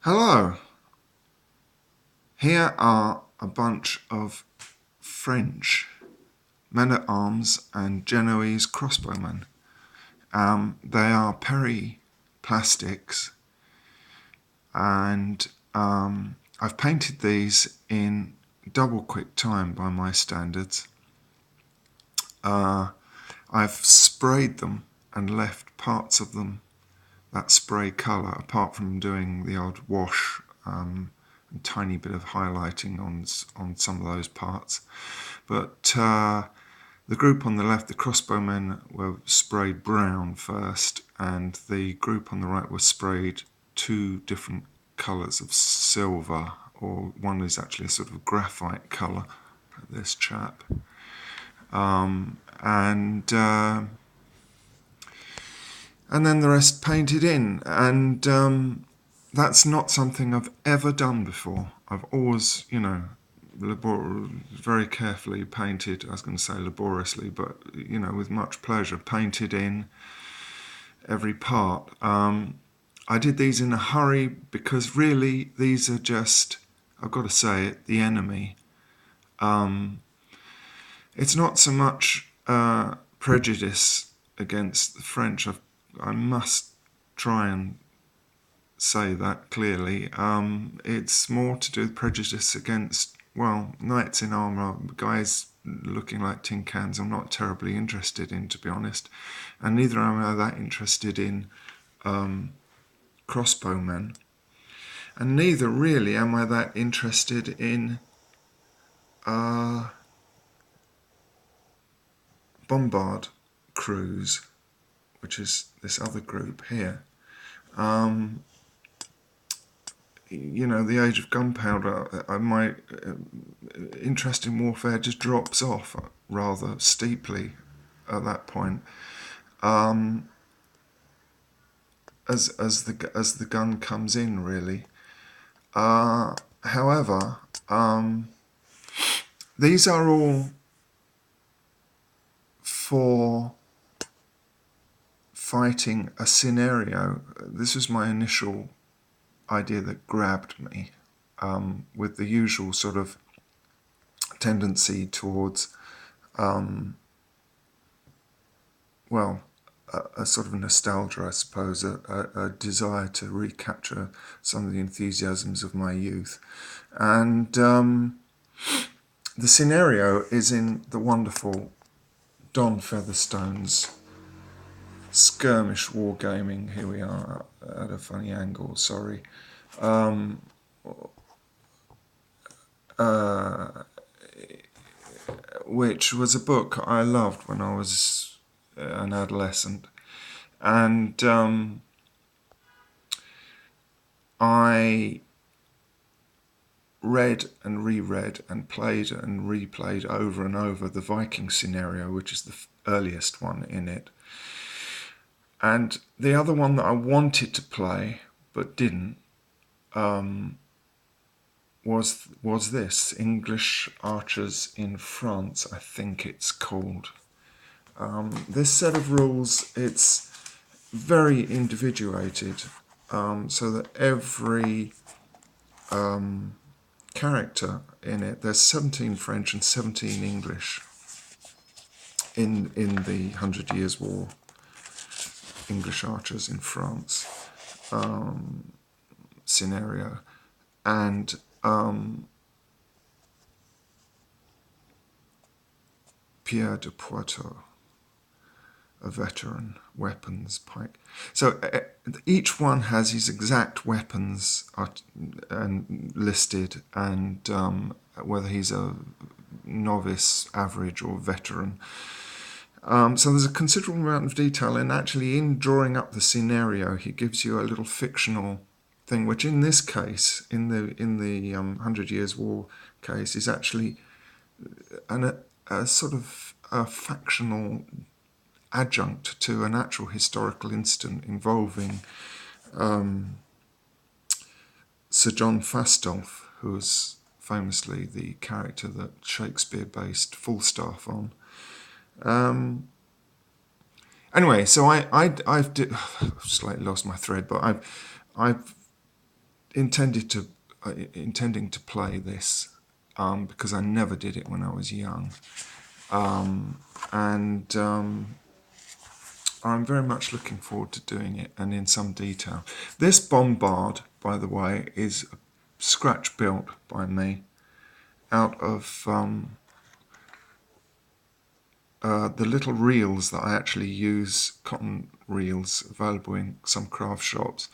Hello, here are a bunch of French men-at-arms and Genoese crossbowmen. They are peri-plastics, and I've painted these in double quick time by my standards. I've sprayed them and left parts of them that spray colour, apart from doing the odd wash, a tiny bit of highlighting on some of those parts. But the group on the left, the crossbowmen, were sprayed brown first, and the group on the right was sprayed two different colours of silver, or one is actually a sort of graphite colour, this chap. And then the rest painted in, and that's not something I've ever done before. I've always, very carefully painted, I was going to say laboriously, but, with much pleasure, painted in every part. I did these in a hurry because really these are just, I've got to say it, the enemy. It's not so much prejudice against the French. I must try and say that clearly. It's more to do with prejudice against, knights in armour, guys looking like tin cans. I'm not terribly interested in, to be honest. And neither am I that interested in crossbowmen. And neither really am I that interested in bombard crews, which is this other group here. The age of gunpowder, my interest in warfare just drops off rather steeply at that point. As the gun comes in, really. However, these are all for fighting a scenario. This was my initial idea that grabbed me, with the usual sort of tendency towards, a sort of nostalgia, I suppose, a desire to recapture some of the enthusiasms of my youth. And the scenario is in the wonderful Don Featherstone's skirmish wargaming. Here we are at a funny angle, sorry. Which was a book I loved when I was an adolescent. And I read and reread and played and replayed over and over the Viking scenario, which is the earliest one in it. And the other one that I wanted to play but didn't was this, English Archers in France, I think it's called. This set of rules, it's very individuated, so that every character in it, there's 17 French and 17 English in the 100 Years' War, English Archers in France scenario. And Pierre de Poitou, a veteran weapons pike. So each one has his exact weapons listed, and whether he's a novice, average, or veteran. So there's a considerable amount of detail, and actually in drawing up the scenario, he gives you a little fictional thing, which in this case, in the 100 Years' War case, is actually a sort of a factional adjunct to an actual historical incident involving Sir John Fastolf, who was famously the character that Shakespeare based Falstaff on. Anyway, so I've slightly lost my thread, but I've intending to play this because I never did it when I was young, and I'm very much looking forward to doing it, and in some detail. This bombard, by the way, is scratch built by me out of the little reels that I actually use, cotton reels available in some craft shops,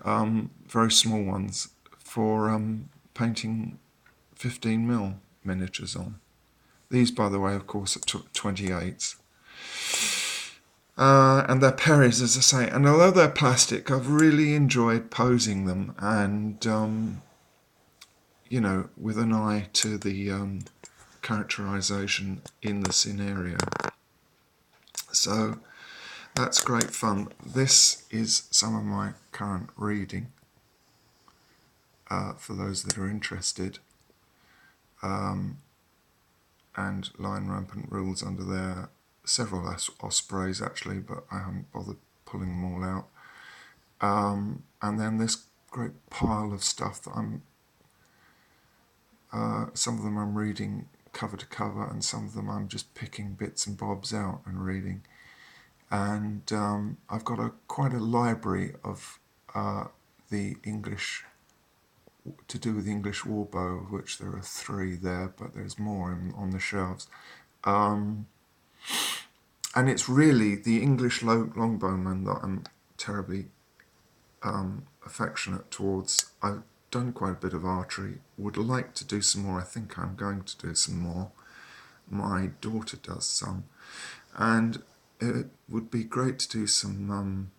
very small ones, for painting 15mm miniatures on. These, by the way, of course, are 28s. And they're Perry's, as I say. And although they're plastic, I've really enjoyed posing them, and you know, with an eye to the characterization in the scenario. So that's great fun. This is some of my current reading for those that are interested. And line rampant rules under there. Several ospreys actually, but I haven't bothered pulling them all out. And then this great pile of stuff that some of them I'm reading cover to cover, and some of them I'm just picking bits and bobs out and reading. And I've got quite a library of the English, to do with the English warbow, of which there are 3 there, but there's more on the shelves. And it's really the English longbowmen that I'm terribly affectionate towards. I've done quite a bit of archery, would like to do some more. I think I'm going to do some more. My daughter does some, and it would be great to do some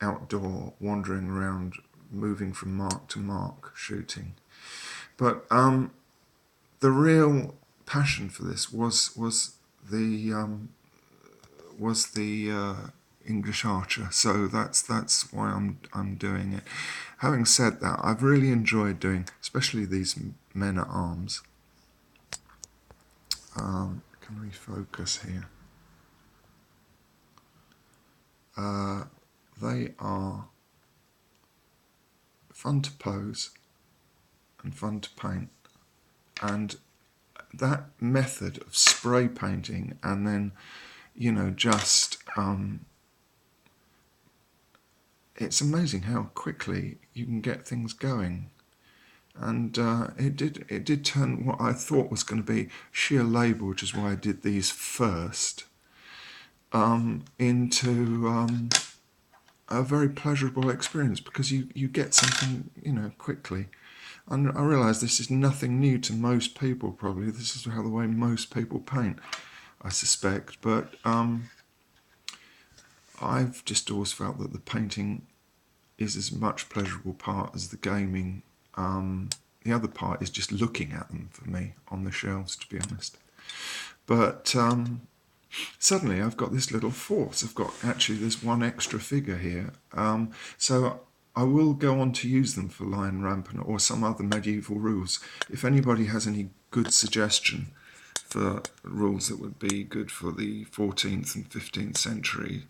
outdoor wandering around, moving from mark to mark shooting. But the real passion for this was the English archer, so that's why I'm doing it. Having said that, I've really enjoyed doing, especially these men at arms. Can we focus here? They are fun to pose and fun to paint, and that method of spray painting and then, you know, just it's amazing how quickly you can get things going. And it did turn what I thought was going to be sheer labour, which is why I did these first, into a very pleasurable experience, because you get something, you know, quickly. And I realise this is nothing new to most people, probably. This is how the way most people paint, I suspect. But I've just always felt that the painting is as much pleasurable part as the gaming. The other part is just looking at them for me on the shelves, to be honest. But suddenly I've got this little force. I've got, actually, there's one extra figure here. So I will go on to use them for Lion Rampant or some other medieval rules. If anybody has any good suggestion for rules that would be good for the 14th and 15th century,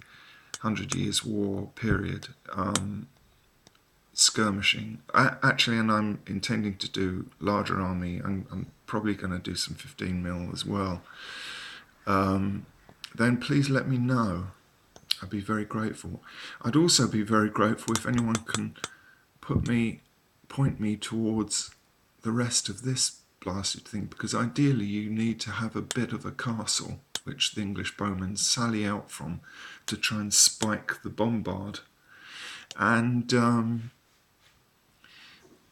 100 Years' War period, skirmishing. Actually, and I'm intending to do larger army. I'm probably going to do some 15mm as well. Then please let me know. I'd be very grateful. I'd also be very grateful if anyone can point me towards the rest of this blasted thing, because ideally you need to have a bit of a castle which the English bowmen sally out from to try and spike the bombard. And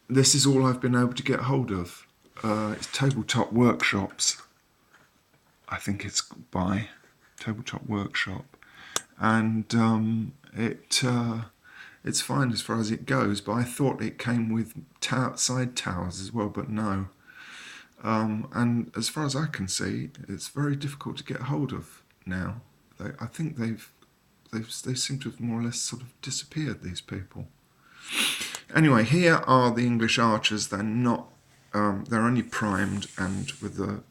this is all I've been able to get hold of. It's Tabletop Workshops, I think it's by Tabletop Workshop, and it's fine as far as it goes, but I thought it came with side towers as well, but no. And as far as I can see, it's very difficult to get hold of now. I think they seem to have more or less sort of disappeared, these people. Anyway, here are the English archers. They're not, they're only primed and with a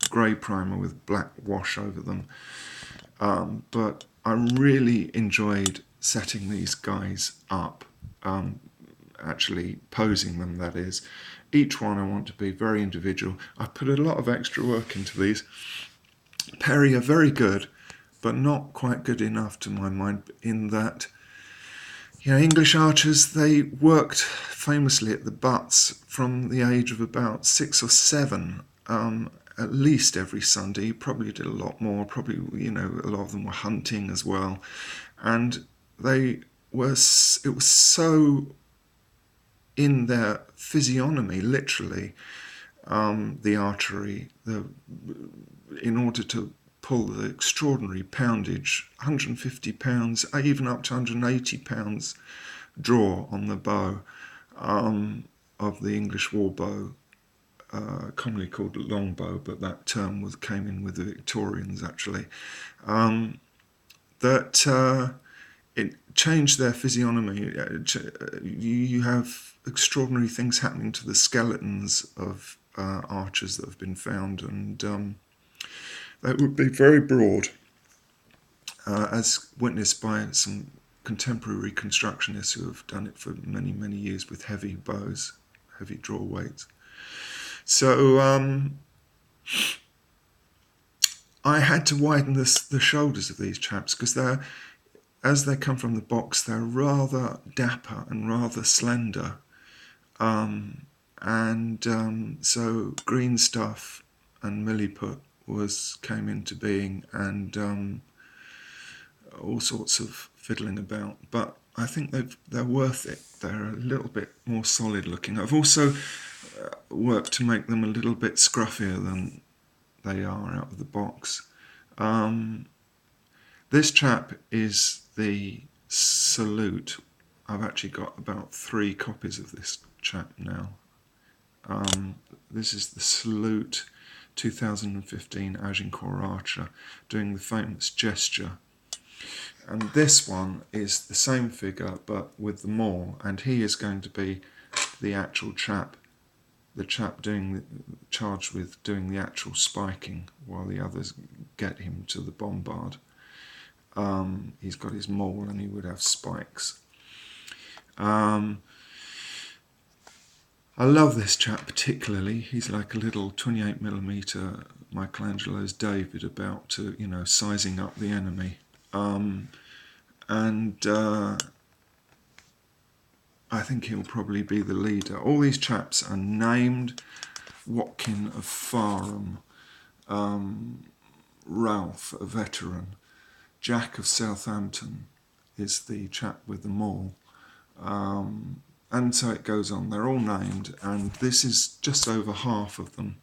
grey primer with black wash over them. But I really enjoyed setting these guys up. actually posing them, that is. Each one I want to be very individual. I've put a lot of extra work into these. Perry are very good, but not quite good enough to my mind, in that, English archers, they worked famously at the butts from the age of about 6 or 7, at least every Sunday. Probably did a lot more. Probably, a lot of them were hunting as well. And it was so in their physiognomy, literally, the archery, in order to pull the extraordinary poundage, 150 pounds, even up to 180 pounds draw on the bow, of the English war bow, commonly called longbow, but that term came in with the Victorians, actually. It changed their physiognomy. You have extraordinary things happening to the skeletons of archers that have been found, and they would be very broad, as witnessed by some contemporary reconstructionists who have done it for many, many years with heavy bows, heavy draw weights. So I had to widen the shoulders of these chaps, because as they come from the box, they're rather dapper and rather slender. So green stuff and milliput came into being, and all sorts of fiddling about. But I think they're worth it. They're a little bit more solid looking. I've also worked to make them a little bit scruffier than they are out of the box. This chap is the Salute. I've actually got about 3 copies of this chap now. This is the Salute 2015 Agincourt Archer, doing the famous gesture. And this one is the same figure, but with the maul, and he is going to be the actual chap, charged with doing the actual spiking, while the others get him to the bombard. He's got his maul, and he would have spikes. I love this chap particularly. He's like a little 28mm Michelangelo's David, about to, sizing up the enemy. I think he'll probably be the leader. All these chaps are named: Watkin of Fareham, Ralph, a veteran, Jack of Southampton is the chap with the maul, and so it goes on. They're all named, and this is just over half of them.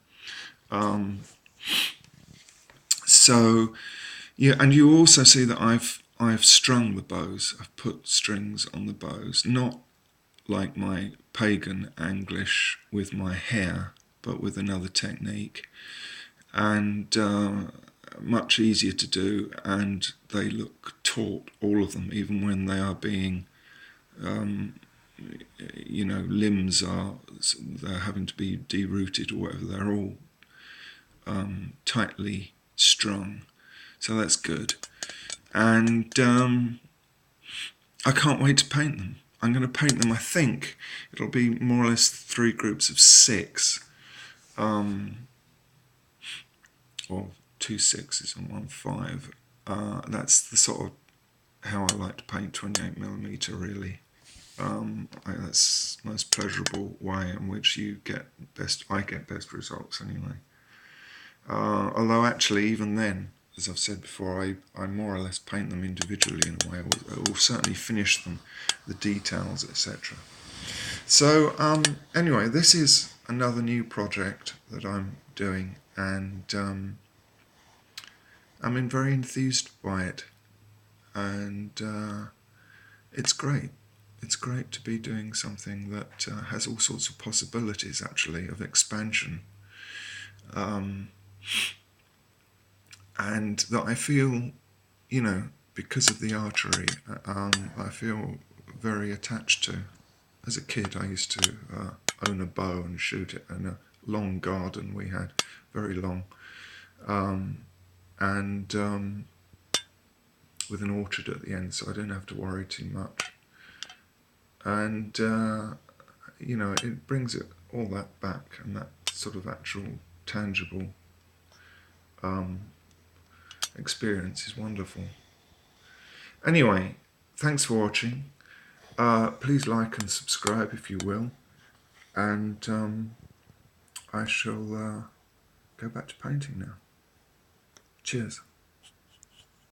And you also see that I've strung the bows. I've put strings on the bows, not like my pagan Anglish with my hair, but with another technique, and much easier to do, and they look taut, all of them, even when they are being, limbs they're having to be derooted or whatever. They're all tightly strung, so that's good. And I can't wait to paint them. I'm going to paint them. I think it'll be more or less 3 groups of 6, or 2 6s and 1 5. That's the sort of how I like to paint 28mm, really. That's the most pleasurable way in which I get best results anyway. Although actually, even then, as I've said before, I more or less paint them individually in a way. I will certainly finish them, the details, etc. So anyway, this is another new project that I'm doing, and I'm very enthused by it, and it's great. It's great to be doing something that has all sorts of possibilities, actually, of expansion. And that I feel, because of the archery, I feel very attached to. As a kid, I used to own a bow and shoot it in a long garden we had, very long, and with an orchard at the end, so I didn't have to worry too much. And you know, it brings it all that back, and that sort of actual tangible experience is wonderful. Anyway, thanks for watching. Please like and subscribe if you will, and I shall go back to painting now. Cheers.